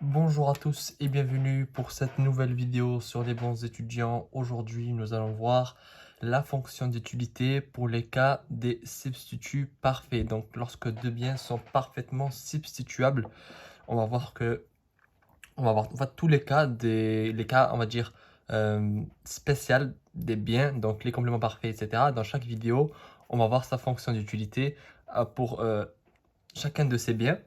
Bonjour à tous et bienvenue pour cette nouvelle vidéo sur les bons étudiants. Aujourd'hui, nous allons voir la fonction d'utilité pour les cas des substituts parfaits. Donc, lorsque deux biens sont parfaitement substituables, on va voir tous les cas on va dire, spécial des biens, donc les compléments parfaits, etc. Dans chaque vidéo, on va voir sa fonction d'utilité pour chacun de ces biens.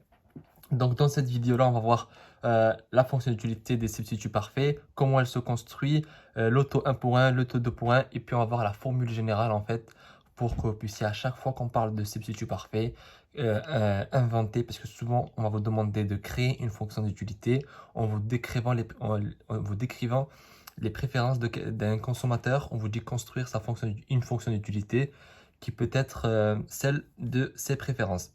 Donc dans cette vidéo-là, on va voir la fonction d'utilité des substituts parfaits, comment elle se construit, l'auto 1 pour 1, l'auto 2 pour 1, et puis on va voir la formule générale en fait, pour que vous puissiez à chaque fois qu'on parle de substituts parfaits, inventer, parce que souvent on va vous demander de créer une fonction d'utilité en vous décrivant les préférences d'un consommateur. On vous dit construire une fonction d'utilité qui peut être celle de ses préférences.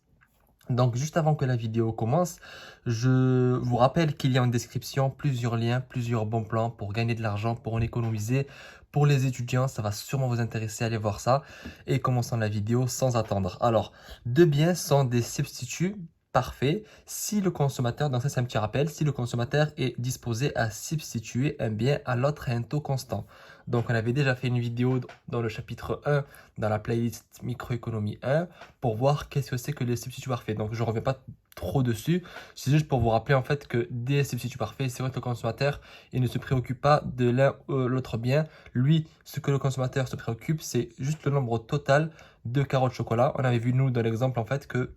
Donc, juste avant que la vidéo commence, je vous rappelle qu'il y a en description plusieurs liens, plusieurs bons plans pour gagner de l'argent, pour en économiser. Pour les étudiants, ça va sûrement vous intéresser, allez voir ça. Et commençons la vidéo sans attendre. Alors, deux biens sont des substituts parfaits si le consommateur, donc ça c'est un petit rappel, si le consommateur est disposé à substituer un bien à l'autre à un taux constant. Donc, on avait déjà fait une vidéo dans le chapitre 1, dans la playlist Microéconomie 1, pour voir qu'est-ce que c'est que les substituts parfaits. Donc je ne reviens pas trop dessus, c'est juste pour vous rappeler en fait que des substituts parfaits, c'est vrai que le consommateur, il ne se préoccupe pas de l'un ou l'autre bien. Lui, ce que le consommateur se préoccupe, c'est juste le nombre total de carreaux de chocolat. On avait vu nous dans l'exemple en fait que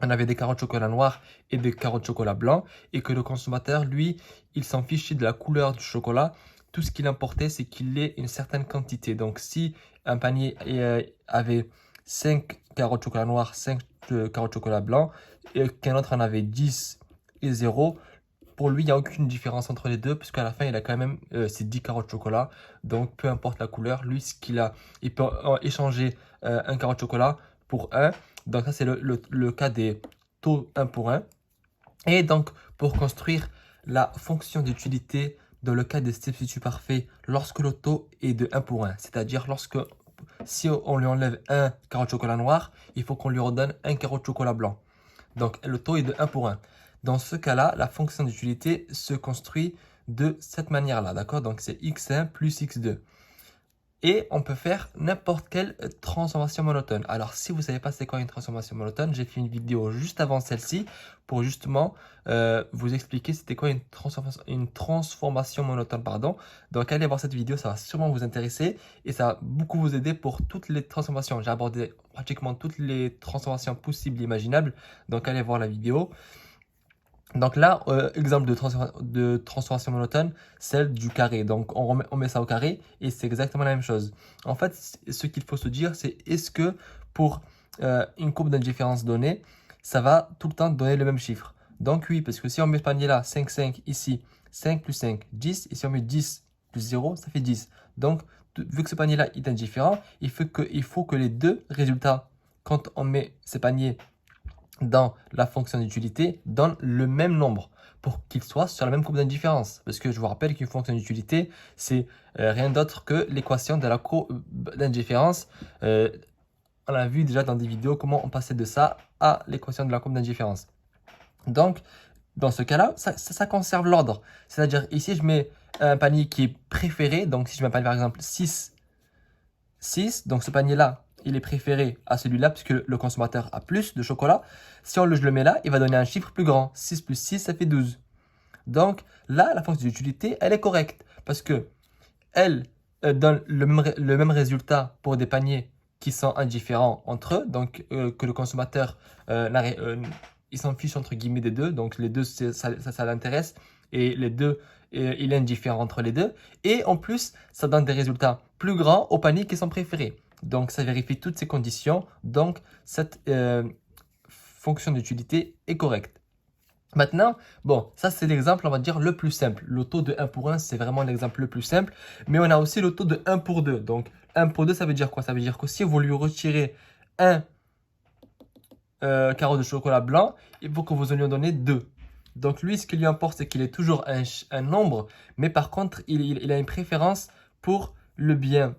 on avait des carreaux de chocolat noir et des carreaux de chocolat blanc, et que le consommateur, lui, il s'en fichait de la couleur du chocolat. Tout ce qu'il importait, c'est qu'il ait une certaine quantité. Donc, si un panier avait 5 carreaux de chocolat noir, 5 carreaux de chocolat blanc, et qu'un autre en avait 10 et 0, pour lui, il n'y a aucune différence entre les deux, puisqu'à la fin, il a quand même ses 10 carreaux de chocolat. Donc, peu importe la couleur, lui, ce qu'il a, il peut échanger un carreau de chocolat pour un. Donc, ça, c'est le cas des taux 1 pour 1. Et donc, pour construire la fonction d'utilité dans le cas des substituts parfaits, lorsque le taux est de 1 pour 1, c'est-à-dire si on lui enlève un carreau de chocolat noir, il faut qu'on lui redonne un carreau de chocolat blanc. Donc, le taux est de 1 pour 1. Dans ce cas-là, la fonction d'utilité se construit de cette manière-là, d'accord? Donc, c'est x1 plus x2. Et on peut faire n'importe quelle transformation monotone. Alors, si vous ne savez pas c'est quoi une transformation monotone, j'ai fait une vidéo juste avant celle-ci pour justement vous expliquer c'était quoi une transformation monotone, pardon. Donc, allez voir cette vidéo, ça va sûrement vous intéresser et ça va beaucoup vous aider pour toutes les transformations. J'ai abordé pratiquement toutes les transformations possibles et imaginables. Donc, allez voir la vidéo. Donc là, exemple de transformation monotone, celle du carré. Donc on met ça au carré et c'est exactement la même chose. En fait, ce qu'il faut se dire, c'est est-ce que pour une courbe d'indifférence donnée, ça va tout le temps donner le même chiffre. Donc oui, parce que si on met ce panier là, 5, 5, ici, 5 plus 5, 10, et si on met 10 plus 0, ça fait 10. Donc, vu que ce panier là est indifférent, il faut que les deux résultats, quand on met ces paniers dans la fonction d'utilité donne le même nombre pour qu'il soit sur la même courbe d'indifférence. Parce que je vous rappelle qu'une fonction d'utilité, c'est rien d'autre que l'équation de la courbe d'indifférence. On a vu déjà dans des vidéos comment on passait de ça à l'équation de la courbe d'indifférence. Donc, dans ce cas-là, ça conserve l'ordre. C'est-à-dire, ici, je mets un panier qui est préféré. Donc, si je mets un panier, par exemple, 6, 6, donc ce panier-là, il est préféré à celui-là puisque le consommateur a plus de chocolat. Si je le mets là, il va donner un chiffre plus grand. 6 plus 6, ça fait 12. Donc là, la fonction d'utilité, elle est correcte parce que elle donne le même résultat pour des paniers qui sont indifférents entre eux. Donc que le consommateur, il s'en fiche entre guillemets des deux. Donc les deux, ça l'intéresse. Et les deux, il est indifférent entre les deux. Et en plus, ça donne des résultats plus grands aux paniers qui sont préférés. Donc, ça vérifie toutes ces conditions. Donc, cette fonction d'utilité est correcte. Maintenant, bon, ça c'est l'exemple, on va dire, le plus simple. Le taux de 1 pour 1, c'est vraiment l'exemple le plus simple. Mais on a aussi le taux de 1 pour 2. Donc, 1 pour 2, ça veut dire quoi? Ça veut dire que si vous lui retirez un carreau de chocolat blanc, il faut que vous en lui en donnez 2. Donc, lui, ce qui lui importe, c'est qu'il ait toujours un nombre. Mais par contre, il a une préférence pour le bien.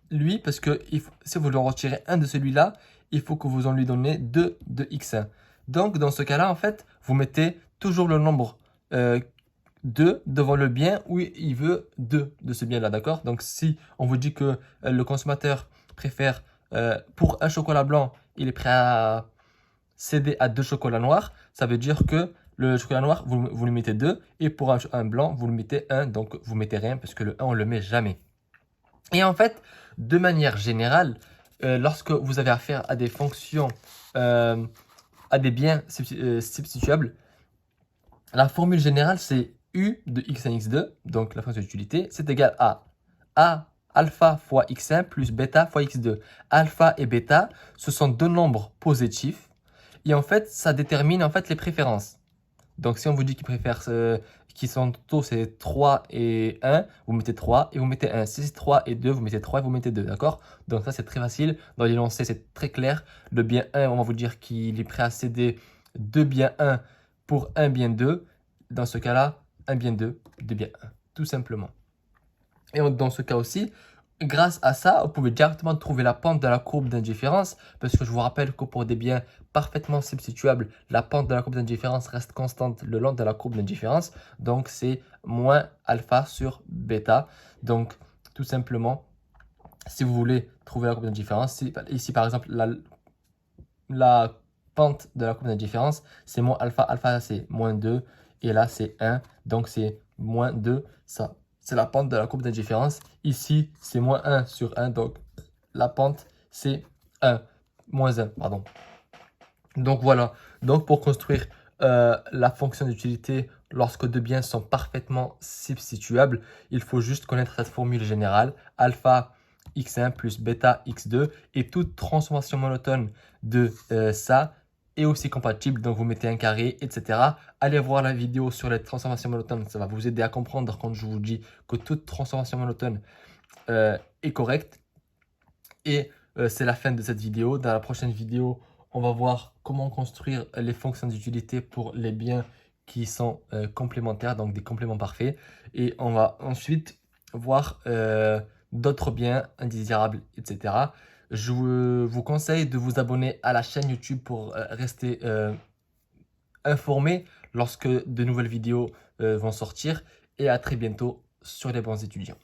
Lui, parce que si vous lui en retirez un de celui-là, il faut que vous en lui donnez 2 de x1. Donc, dans ce cas-là, en fait, vous mettez toujours le nombre 2 devant le bien où il veut 2 de ce bien-là, d'accord? Donc, si on vous dit que le consommateur préfère, pour un chocolat blanc, il est prêt à céder à 2 chocolats noirs, ça veut dire que le chocolat noir, vous lui mettez 2, et pour un blanc, vous le mettez 1, donc vous mettez rien, parce que le 1, on le met jamais. Et en fait, de manière générale, lorsque vous avez affaire à des fonctions, à des biens substituables, la formule générale, c'est U de x1 x2, donc la fonction d'utilité, c'est égal à alpha fois x1 plus bêta fois x2. Alpha et bêta, ce sont deux nombres positifs. Et en fait, ça détermine en fait les préférences. Donc, si on vous dit qu'ils préfèrent, qui sont taux, c'est 3 et 1, vous mettez 3 et vous mettez 1. Si c'est 3 et 2, vous mettez 3 et vous mettez 2, d'accord? Donc, ça, c'est très facile. Dans l'énoncé, c'est très clair. Le bien 1, on va vous dire qu'il est prêt à céder 2 bien 1 pour 1 bien 2. Dans ce cas-là, 1 bien 2, 2 bien 1, tout simplement. Et dans ce cas aussi, grâce à ça, vous pouvez directement trouver la pente de la courbe d'indifférence, parce que je vous rappelle que pour des biens parfaitement substituables, la pente de la courbe d'indifférence reste constante le long de la courbe d'indifférence. Donc, c'est moins alpha sur bêta. Donc, tout simplement, si vous voulez trouver la courbe d'indifférence, ici par exemple, la pente de la courbe d'indifférence, c'est moins alpha. Alpha, c'est moins 2. Et là, c'est 1. Donc, c'est moins 2. Ça, c'est la pente de la courbe d'indifférence. Ici, c'est moins 1 sur 1. Donc, la pente, c'est 1. Moins 1, pardon. Donc, voilà. Donc, pour construire la fonction d'utilité lorsque deux biens sont parfaitement substituables, il faut juste connaître cette formule générale. Alpha x1 plus bêta x2. Et toute transformation monotone de ça est aussi compatible. Donc, vous mettez un carré, etc. Allez voir la vidéo sur les transformations monotones. Ça va vous aider à comprendre quand je vous dis que toute transformation monotone est correcte. Et c'est la fin de cette vidéo. Dans la prochaine vidéo, on va voir comment construire les fonctions d'utilité pour les biens qui sont complémentaires, donc des compléments parfaits. Et on va ensuite voir d'autres biens indésirables, etc. Je vous conseille de vous abonner à la chaîne YouTube pour rester informé lorsque de nouvelles vidéos vont sortir. Et à très bientôt sur les bons étudiants.